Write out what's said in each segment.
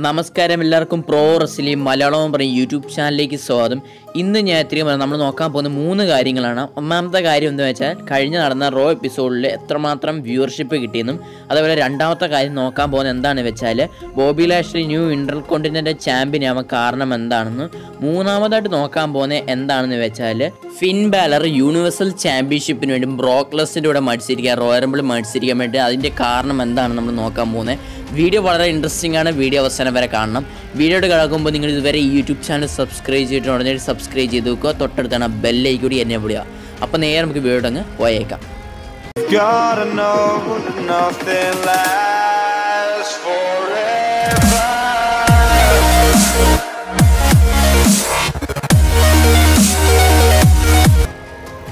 നമസ്കാരം എല്ലാവർക്കും pro wrestling Malayalam പറയും യൂട്യൂബ് ചാനലിലേക്ക് സ്വാഗതം. ഇന്ന് ഞാൻ ഇത്രയും നമ്മൾ നോക്കാൻ പോകുന്ന 3 കാര്യങ്ങളാണ്. ഒന്നാമത്തെ കാര്യം എന്താ വെച്ചാൽ കഴിഞ്ഞ നടന്ന റോ എപ്പിസോഡിൽ എത്രമാത്രം വ്യൂവർഷിപ്പ് കിട്ടിയെന്നും അതേപോലെ രണ്ടാമത്തെ കാര്യം നോക്കാൻ പോകുന്നത് എന്താണെന്ന് വെച്ചാൽ Bobby Lashley new intercontinental champion ആവാൻ കാരണം എന്താണെന്ന്. മൂന്നാമതായിട്ട് നോക്കാൻ പോകുന്നത് എന്താണെന്ന് വെച്ചാൽ ഫിൻ ബാലർ യൂണിവേഴ്സൽ ചാമ്പ്യൻഷിപ്പിന് വേണ്ടി ബ്രോക്ക് ലെസ്നറിന്റെ കൂടെ മത്സരിക്കുക, റോയൽ റംബിൾ മത്സരിക്കാൻ വേണ്ടി അതിൻ്റെ കാരണം എന്താണ് നമ്മൾ നോക്കാൻ പോകുന്നത്. വീഡിയോ വളരെ ഇൻട്രസ്റ്റിംഗ് ആണ്, വീഡിയോ അവസാനം വരെ കാണണം. വീഡിയോയുടെ കിടക്കുമ്പോൾ നിങ്ങൾ ഇതുവരെ ഈ യൂട്യൂബ് ചാനൽ സബ്സ്ക്രൈബ് ചെയ്തിട്ടുണ്ടെങ്കിൽ സബ്സ്ക്രൈബ് ചെയ്ത് വെക്കുക, തൊട്ടടുത്താണ് ബെല്ലൈ കൂടി എന്നെ വിടുക. അപ്പോൾ നേരെ നമുക്ക് വീഡിയോ അങ്ങ് പോയേക്കാം.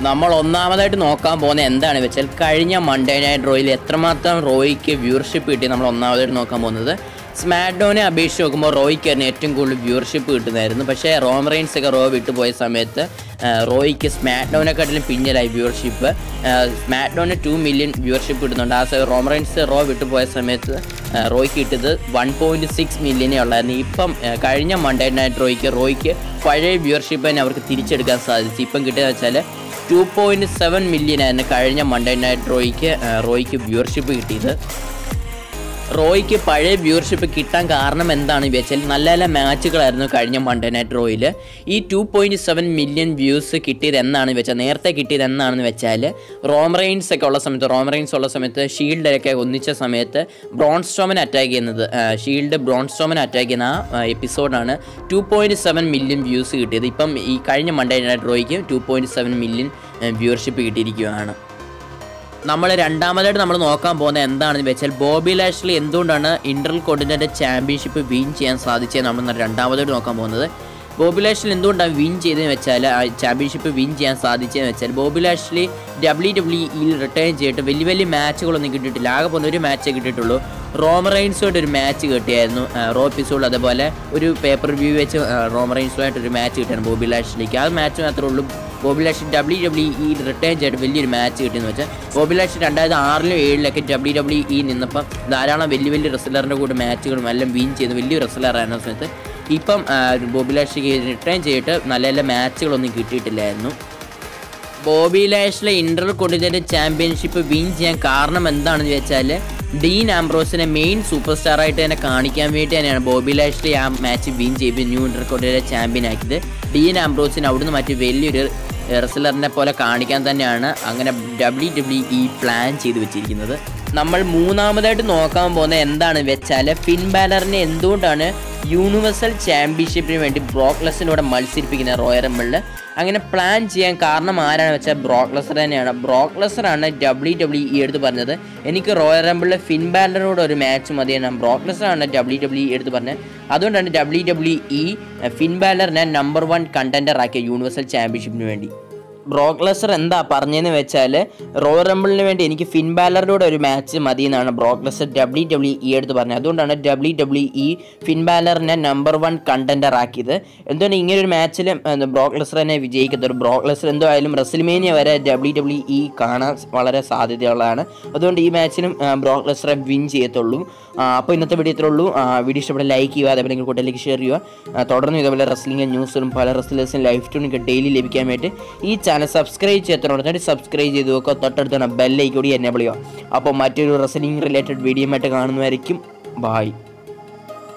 നമ്മൾ ഒന്നാമതായിട്ട് നോക്കാൻ പോകുന്നത് എന്താണെന്ന് വെച്ചാൽ കഴിഞ്ഞ മൺഡേ നൈറ്റ് റോയിൽ എത്രമാത്രം റോയ്ക്ക് വ്യൂവർഷിപ്പ് കിട്ടി നമ്മൾ ഒന്നാമതായിട്ട് നോക്കാൻ പോകുന്നത്. സ്മാക്ഡൗനെ അപേക്ഷിച്ച് നോക്കുമ്പോൾ റോയ്ക്കായിരുന്നു ഏറ്റവും കൂടുതൽ വ്യൂവർഷിപ്പ് കിട്ടുന്നതായിരുന്നു. പക്ഷേ റോമൻ റെയിൻസ് ഒക്കെ റോ വിട്ടുപോയ സമയത്ത് റോയ്ക്ക് സ്മാക്ഡൗനെക്കാട്ടിലും പിന്നിലായി വ്യൂവർഷിപ്പ്. സ്മാക്ഡൗണിന് 2 മില്യൺ വ്യൂവർഷിപ്പ് കിട്ടുന്നുണ്ട്. ആ റോമൻ റെയിൻസ് റോ വിട്ടുപോയ സമയത്ത് റോയ്ക്ക് കിട്ടിയത് 1.6 മില്യനേ ഉള്ളായിരുന്നു. ഇപ്പം കഴിഞ്ഞ മൺഡേ നൈറ്റ് റോയ്ക്ക് പഴയ വ്യൂവർഷിപ്പ് തന്നെ അവർക്ക് തിരിച്ചെടുക്കാൻ സാധിച്ചു. ഇപ്പം കിട്ടിയെന്ന് വെച്ചാൽ 2.7 മില്യനായിരുന്നു കഴിഞ്ഞ മൺഡേ നൈറ്റ് റോയ്ക്ക് വ്യൂവർഷിപ്പ് കിട്ടിയത്. റോയ്ക്ക് പഴയ വ്യൂവർഷിപ്പ് കിട്ടാൻ കാരണം എന്താണെന്ന് വെച്ചാൽ നല്ല നല്ല മാച്ചുകളായിരുന്നു കഴിഞ്ഞ മൺഡേ നൈറ്റ് റോയിൽ. ഈ 2.7 മില്യൺ വ്യൂസ് കിട്ടിയത് എന്നാണെന്ന് വെച്ചാൽ നേരത്തെ കിട്ടിയത് എന്നാണെന്ന് വെച്ചാൽ റോമൻ റെയിൻസ് ഉള്ള സമയത്ത് ഷീൽഡൊക്കെ ഒന്നിച്ച സമയത്ത് ബ്രോൺ സ്ട്രോമനെ അറ്റാക്ക് ചെയ്യുന്നത് ബ്രോൺ സ്ട്രോമനെ അറ്റാക്ക് ചെയ്യുന്ന ആ എപ്പിസോഡാണ് 2.7 മില്യൺ വ്യൂസ് കിട്ടിയത്. ഇപ്പം ഈ കഴിഞ്ഞ മൺഡേ നൈറ്റ് റോയ്ക്ക് 2.7 മില്യൺ വ്യൂവർഷിപ്പ് കിട്ടിയിരിക്കുകയാണ്. നമ്മൾ രണ്ടാമതായിട്ട് നമ്മൾ നോക്കാൻ പോകുന്നത് എന്താണെന്ന് വെച്ചാൽ ബോബി ലാഷ്ലി എന്തുകൊണ്ടാണ് ഇന്റർകോണ്ടിനെന്റൽ ചാമ്പ്യൻഷിപ്പ് വിൻ ചെയ്യാൻ സാധിച്ചത് നമ്മൾ രണ്ടാമതായിട്ട് നോക്കാൻ പോകുന്നത്. ബോബി ലാഷ്ലി എന്തുകൊണ്ടാണ് വിൻ ചെയ്തതെന്ന് വെച്ചാൽ ചാമ്പ്യൻഷിപ്പ് വിൻ ചെയ്യാൻ സാധിച്ചതെന്ന് വെച്ചാൽ ബോബി ലാഷ്ലി WWE റിട്ടേൺ ചെയ്തിട്ട് വലിയ മാച്ചുകളൊന്നും കിട്ടിയിട്ടില്ല. ആകെ പോകുന്ന ഒരു മാച്ചേ കിട്ടിയിട്ടുള്ളൂ. റോമൻ റെയിൻസുമായിട്ട് ഒരു മാച്ച് കിട്ടിയായിരുന്നു റോ എപ്പിസോഡ്. അതേപോലെ ഒരു പേപ്പർ റിവ്യൂ വെച്ച് റോമൻ റെയിൻസുമായിട്ടൊരു മാച്ച് കിട്ടിയാണ് ബോബി ലാഷ്ലിക്ക്. ആ മാച്ച് മാത്രമേ ഉള്ളൂ ബോബി ലാഷ്ലി WWE റിട്ടേൺ ചെയ്തിട്ട് വലിയൊരു മാച്ച് കിട്ടിയെന്ന് വെച്ചാൽ ബോബി ലാഷ്ലി 2006-ലും 2007-ലൊക്കെ WWE നിന്നപ്പം ധാരാളം വലിയ റെസ്ലറിൻ്റെ കൂടെ മാച്ചുകളും എല്ലാം വിൻ ചെയ്ത് വലിയൊരു റെസ്ലറായിരുന്ന സമയത്ത് ഇപ്പം ബോബി ലാഷ്ലിക്ക് റിട്ടേൺ ചെയ്തിട്ട് നല്ല മാച്ചുകളൊന്നും കിട്ടിയിട്ടില്ലായിരുന്നു. Bobby Lashley intercontinental championship win ചെയ്യാൻ കാരണം എന്താണെന്ന് വെച്ചാൽ ഡീൻ ആംബ്രോസിനെ മെയിൻ സൂപ്പർ സ്റ്റാറായിട്ട് തന്നെ കാണിക്കാൻ വേണ്ടി തന്നെയാണ് ബോബി ലാഷ്ലി ആ മാച്ച് വിൻ ചെയ്ത് ന്യൂ ഇന്റർകോണ്ടിനെന്റൽ ചാമ്പ്യൻ ആക്കിയത്. ഡീൻ ആംബ്രോസിനെ അവിടുന്ന് മറ്റ് വലിയൊരു റെസ്ലറിനെ പോലെ കാണിക്കാൻ തന്നെയാണ് അങ്ങനെ WWE പ്ലാൻ ചെയ്ത് വെച്ചിരിക്കുന്നത്. നമ്മൾ മൂന്നാമതായിട്ട് നോക്കാൻ പോകുന്നത് എന്താണെന്ന് വെച്ചാൽ ഫിൻ ബാലറിനെ എന്തുകൊണ്ടാണ് യൂണിവേഴ്സൽ ചാമ്പ്യൻഷിപ്പിന് വേണ്ടി ബ്രോക്ക് ലെസ്നറിനോട് മത്സരിപ്പിക്കുന്നത് റോയൽ റംബിളിൽ. അങ്ങനെ പ്ലാൻ ചെയ്യാൻ കാരണം ആരാണെന്ന് വെച്ചാൽ ബ്രോക്ക് ലെസ്നർ തന്നെയാണ്. ബ്രോക്ക് ലെസ്നറാണ് WWE എടുത്ത് പറഞ്ഞത് എനിക്ക് റോയൽ റംബിളിൽ ഫിൻ ബാലറിനോട് ഒരു മാച്ച് മതിയാണ്. ബ്രോക്ക് ലെസ്നറാണ് WWE എടുത്ത് പറഞ്ഞത്. അതുകൊണ്ടാണ് WWE ഫിൻ ബാലറിനെ നമ്പർ 1 കണ്ടൻഡർ ആക്കിയ യൂണിവേഴ്സൽ ചാമ്പ്യൻഷിപ്പിന് വേണ്ടി. ബ്രോക്ക് ലെസ്നർ എന്താ പറഞ്ഞതെന്ന് വെച്ചാൽ റോയൽ റംബിളിന് വേണ്ടി എനിക്ക് ഫിൻ ബാലറിനോട് ഒരു മാച്ച് മതി എന്നാണ് ബ്രോക്ക് ലെസ്നർ WWE എടുത്ത് പറഞ്ഞത്. അതുകൊണ്ടാണ് WWE ഫിൻ ബാലറിനെ നമ്പർ 1 കണ്ടൻഡർ ആക്കിയത്. എന്തുകൊണ്ട് ഇങ്ങനൊരു മാച്ചിൽ ബ്രോക്ക് ലെസ്നറിനെ വിജയിക്കത്തുള്ളൂ. ബ്രോക്ക് ലെസ്നർ എന്തായാലും റെസ്ൽമേനിയ വരെ WWE കാണാൻ വളരെ സാധ്യതയുള്ളതാണ്. അതുകൊണ്ട് ഈ മാച്ചിനും ബ്രോക്ക് ലെസ്നറെ വിൻ ചെയ്യത്തുള്ളൂ. അപ്പോൾ ഇന്നത്തെ വീഡിയോ ഇത്രേ ഉള്ളൂ. വീഡിയോ ഇഷ്ടപ്പെട്ട ലൈക്ക് ചെയ്യുക, അതേപോലെ നിങ്ങൾ കൂട്ടിലേക്ക് ഷെയർ ചെയ്യുക. തുടർന്ന് ഇതേപോലെ റെസ്ലിംഗ് ന്യൂസും പല റെസ്ലേഴ്സും ലൈവ് ട്യൂണൊക്കെ ഡെയിലി ലഭിക്കാൻ വേണ്ടി ഈ ചാനൽ സബ്സ്ക്രൈബ് ചെയ്തിട്ടുണ്ടെങ്കിൽ സബ്സ്ക്രൈബ് ചെയ്ത് നോക്കുക, തൊട്ടടുത്താണ് ബെല്ലൈ കൂടി എനേബിൾ ചെയ്യുക. അപ്പോൾ മറ്റൊരു റെസ്ലിംഗ് റിലേറ്റഡ് വീഡിയോ ആയിട്ട് കാണുന്നതായിരിക്കും. ബൈ.